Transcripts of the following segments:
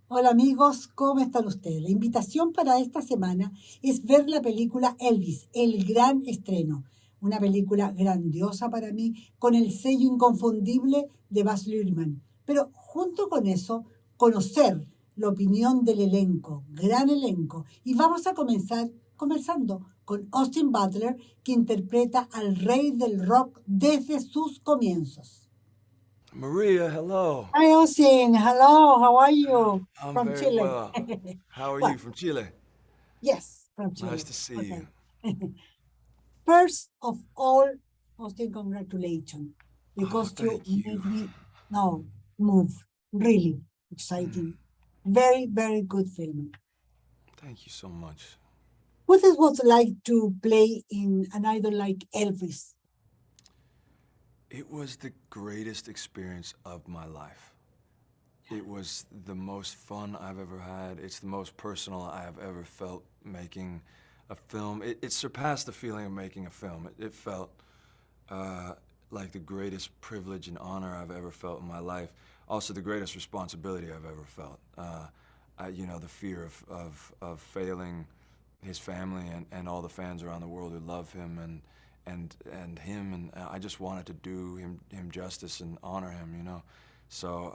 Hola amigos, ¿cómo están ustedes? La invitación para esta semana es ver la película Elvis, el gran estreno. Una película grandiosa para mí, con el sello inconfundible de Baz Luhrmann. Pero junto con eso, conocer la opinión del elenco, gran elenco. Y vamos a comenzar conversando con Austin Butler, que interpreta al rey del rock desde sus comienzos. Maria, hello. Hi, Austin. Hello. How are you? I'm From very Chile. well. How are Well, you from Chile? yes, from Nice Chile. to see Okay. you. First of all, Austin, congratulations, Oh, because you thank you. made me now move. Really exciting. Very, very good film. Thank you so much. What it was like to play in an idol like Elvis? It was the greatest experience of my life. It was the most fun I've ever had. It's the most personal I have ever felt making a film. It surpassed the feeling of making a film. It felt uh, like the greatest privilege and honor I've ever felt in my life. Also, the greatest responsibility I've ever felt. The fear of failing his family and all the fans around the world who love him and him, and I just wanted to do him justice and honor him. So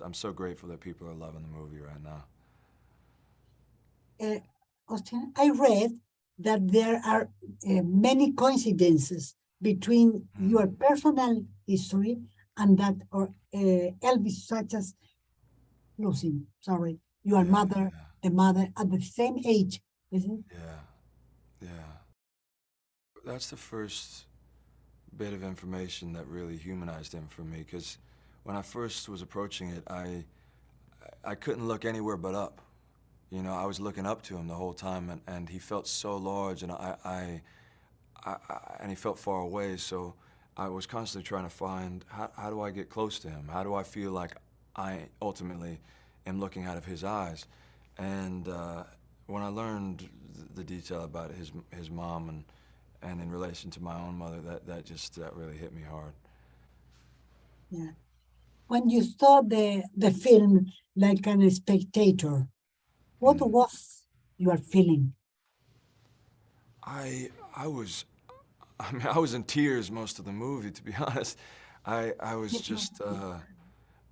I'm so grateful that people are loving the movie right now. Uh, Austin, I read that there are many coincidences between your personal history and that or Elvis, such as losing, sorry, your Yeah, mother, the mother at the same age, isn't it? yeah, yeah. That's the first bit of information that really humanized him for me, because when I first was approaching it, I couldn't look anywhere but up. I was looking up to him the whole time, and he felt so large, and and he felt far away. So I was constantly trying to find how do I get close to him? How do I feel like I ultimately am looking out of his eyes? And when I learned the detail about his mom and in relation to my own mother, that really hit me hard. Yeah. When you saw the film like an spectator, what Mm. was your feeling? I was, I mean, I was in tears most of the movie, to be honest. I was just,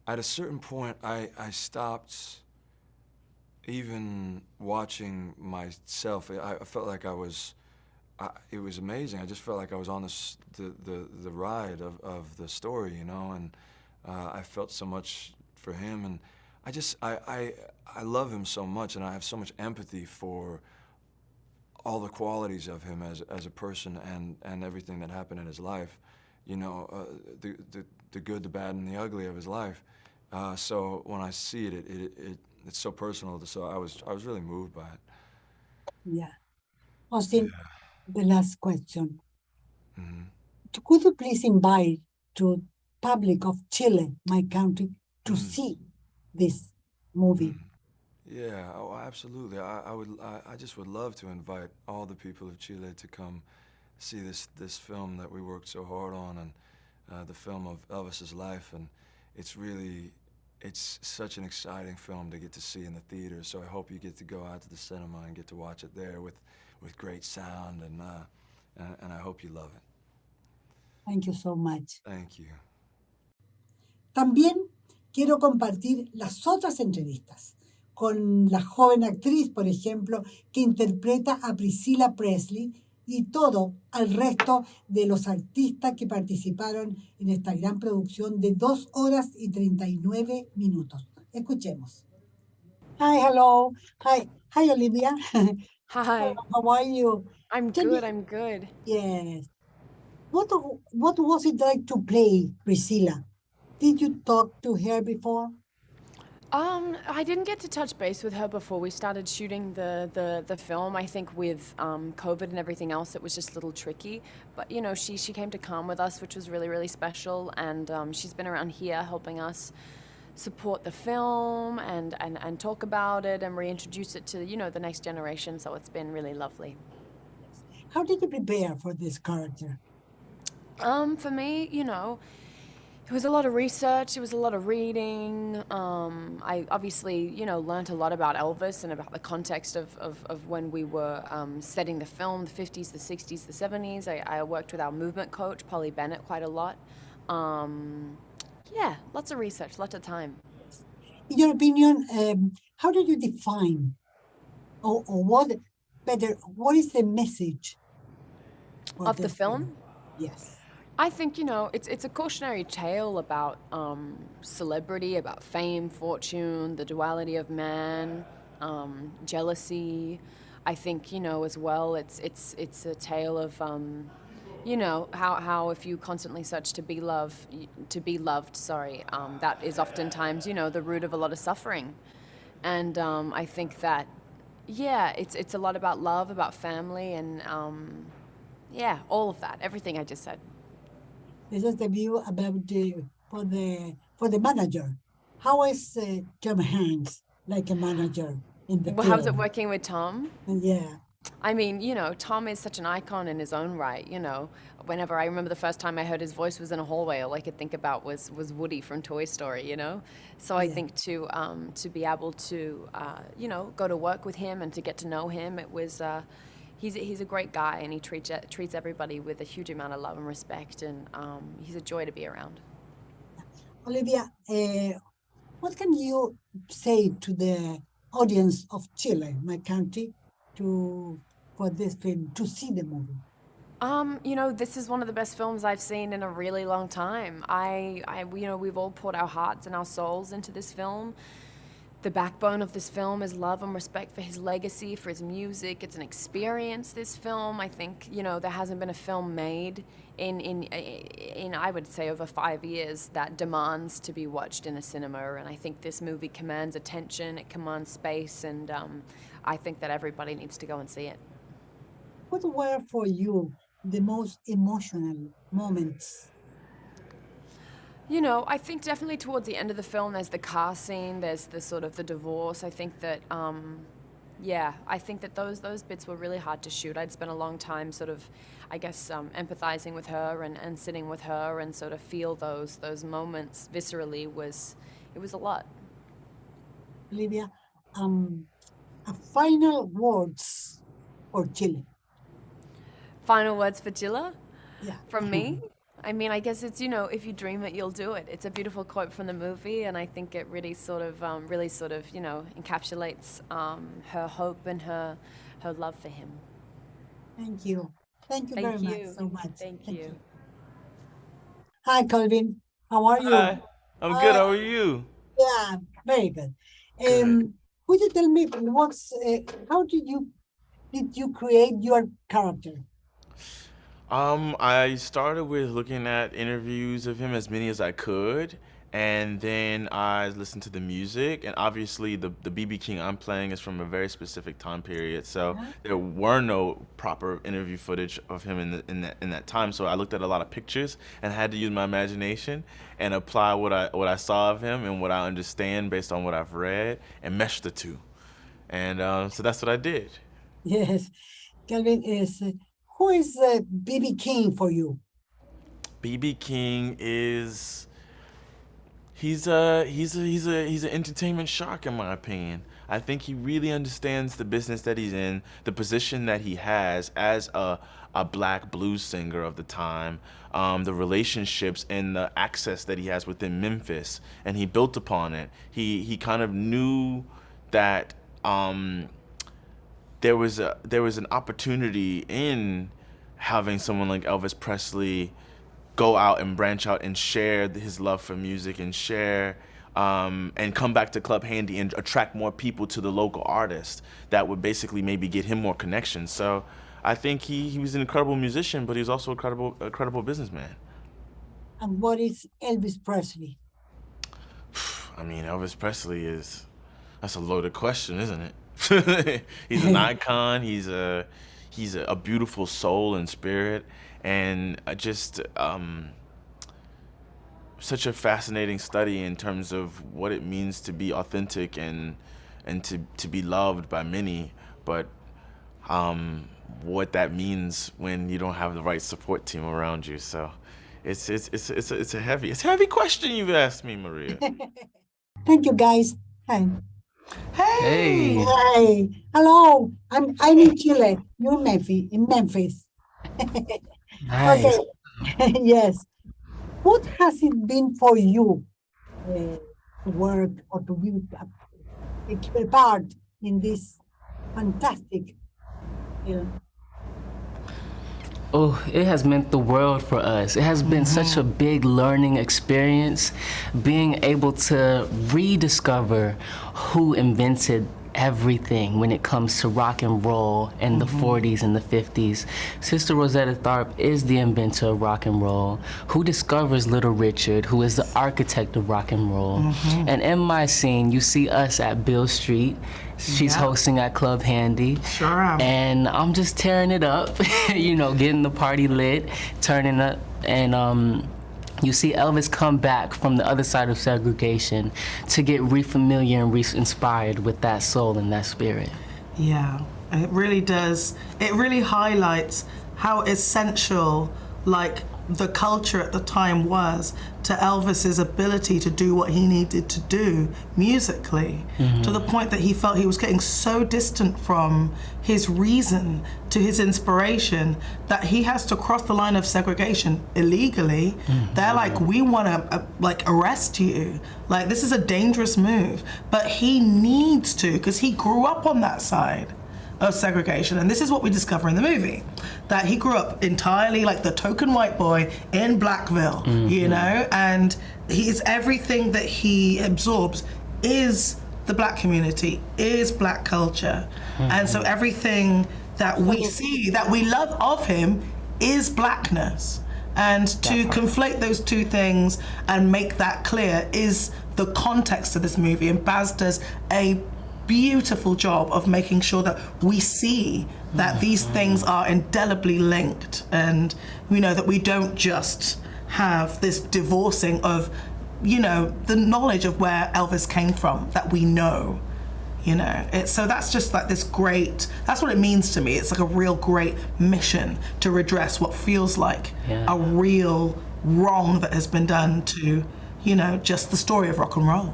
at a certain point, I stopped even watching myself. I felt like it was amazing. I just felt like I was on the ride of the story, and I felt so much for him, and I love him so much, and I have so much empathy for all the qualities of him as a person and everything that happened in his life, the good, the bad, and the ugly of his life. So when I see it's so personal. So I was really moved by it. Yeah. Yeah. Austin, the last question. Hmm. Could you please invite to public of Chile, my country, to see this movie? Yeah, oh, absolutely. I just would love to invite all the people of Chile to come see this film that we worked so hard on, and the film of Elvis's life. And it's such an exciting film to get to see in the theater. So I hope you get to go out to the cinema and get to watch it there with great sound, and I hope you love it. Thank you so much. Thank you. También quiero compartir las otras entrevistas con la joven actriz, por ejemplo, que interpreta a Priscilla Presley y todo al resto de los artistas que participaron en esta gran producción de 2 horas y 39 minutos. Escuchemos. Hi, hello. Hi, Olivia. Hi, How are you? I'm Tell good, me, I'm good. yes. What was it like to play Priscilla? Did you talk to her before? I didn't get to touch base with her before we started shooting the film. I think with COVID and everything else, it was just a little tricky. But she came to come with us, which was really, really special. And she's been around here helping us support the film and talk about it and reintroduce it to the next generation. So it's been really lovely. How did you prepare for this character? For me, It was a lot of research. It was a lot of reading. I obviously, learned a lot about Elvis and about the context of when we were setting the film, the 50s, the 60s, the 70s. I worked with our movement coach, Polly Bennett, quite a lot. Yeah, lots of research, lots of time. In your opinion, how do you define, or what is the message Of the film? Yes. I think, it's a cautionary tale about celebrity, about fame, fortune, the duality of man, jealousy. I think, as well, it's a tale of, how if you constantly search to be loved, that is oftentimes, the root of a lot of suffering. And I think that, yeah, it's a lot about love, about family, and yeah, all of that, everything I just said. This is the view about for the manager. How is Tom Hanks like a manager in the Well, how's it film? working with Tom? Yeah. I mean, Tom is such an icon in his own right. Whenever I remember the first time I heard his voice was in a hallway, all I could think about was Woody from Toy Story. So I Yeah. think to be able to go to work with him and to get to know him, it was he's a great guy, and he treats everybody with a huge amount of love and respect, and he's a joy to be around. Olivia, what can you say to the audience of Chile, my country, for this film to see the movie? This is one of the best films I've seen in a really long time. We've all poured our hearts and our souls into this film. The backbone of this film is love and respect for his legacy, for his music. It's an experience, this film. I think, there hasn't been a film made in I would say over 5 years that demands to be watched in a cinema. And I think this movie commands attention, it commands space, and I think that everybody needs to go and see it. What were for you the most emotional moments? I think definitely towards the end of the film, there's the car scene, there's the sort of the divorce. I think that, I think that those bits were really hard to shoot. I'd spent a long time sort of, I guess, empathizing with her and sitting with her and sort of feel those moments viscerally it was a lot. Olivia, a final words for Chile. Final words for Jilla Yeah. from me? I mean, I guess it's, if you dream it, you'll do it. It's a beautiful quote from the movie, and I think it really sort of, encapsulates her hope and her love for him. Thank you. Thank you very much so much. Thank you. Hi, Kelvin. How are you? Hi, I'm good. How are you? Yeah, very good. Good. Could you tell me how did you create your character? I started with looking at interviews of him, as many as I could, and then I listened to the music. And obviously, the BB King I'm playing is from a very specific time period, so Yeah. there were no proper interview footage of him in that time. So I looked at a lot of pictures and had to use my imagination and apply what I saw of him and what I understand based on what I've read and mesh the two. And so that's what I did. Yes, Kelvin is who is BB King for you? BB King is he's an entertainment shark, in my opinion. I think he really understands the business that he's in, the position that he has as a black blues singer of the time, the relationships and the access that he has within Memphis, and he built upon it. He kind of knew that there was an opportunity in having someone like Elvis Presley go out and branch out and share his love for music and share and come back to Club Handy and attract more people to the local artist that would basically maybe get him more connections. So I think he was an incredible musician, but he was also a credible businessman. And what is Elvis Presley? I mean, Elvis Presley that's a loaded question, isn't it? He's an icon. He's a beautiful soul and spirit, and just such a fascinating study in terms of what it means to be authentic and to be loved by many, but what that means when you don't have the right support team around you. So it's a heavy question you've asked me, Maria. Thank you, guys. Hi. Hey. Hi. Hello. I'm in Chile. You're in Memphis. Nice. Okay. Yes. What has it been for you to work or to be a part in this fantastic film? Oh, it has meant the world for us. It has been such a big learning experience, being able to rediscover who invented everything when it comes to rock and roll in the 40s and the 50s. Sister Rosetta Tharpe is the inventor of rock and roll, who discovers Little Richard, who is the architect of rock and roll. And in my scene, you see us at Bill Street. She's hosting at Club Handy. Sure am. And I'm just tearing it up, you know, getting the party lit, turning up, and you see Elvis come back from the other side of segregation to get re-familiar and re-inspired with that soul and that spirit. Yeah, it really does. It really highlights how essential, like, the culture at the time was to Elvis's ability to do what he needed to do musically, to the point that he felt he was getting so distant from his reason to his inspiration that he has to cross the line of segregation illegally. They're like, we want to like arrest you. Like, this is a dangerous move. But he needs to, because he grew up on that side of segregation. And this is what we discover in the movie, that he grew up entirely like the token white boy in Blackville, you know, and he's everything that he absorbs is the black community, is black culture. And so everything that we see, that we love of him, is blackness. And to conflate those two things and make that clear is the context of this movie. And Baz does a beautiful job of making sure that we see that these things are indelibly linked, and you know that we don't just have this divorcing of, you know, the knowledge of where Elvis came from that we know, you know. So that's just like this great, that's what it means to me. It's like a real great mission to redress what feels like a real wrong that has been done to, you know, just the story of rock and roll.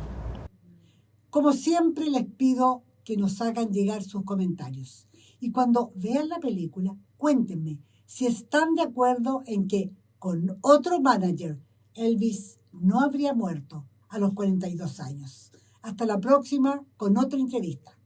Como siempre, les pido que nos hagan llegar sus comentarios. Y cuando vean la película, cuéntenme si están de acuerdo en que con otro manager, Elvis no habría muerto a los 42 años. Hasta la próxima con otra entrevista.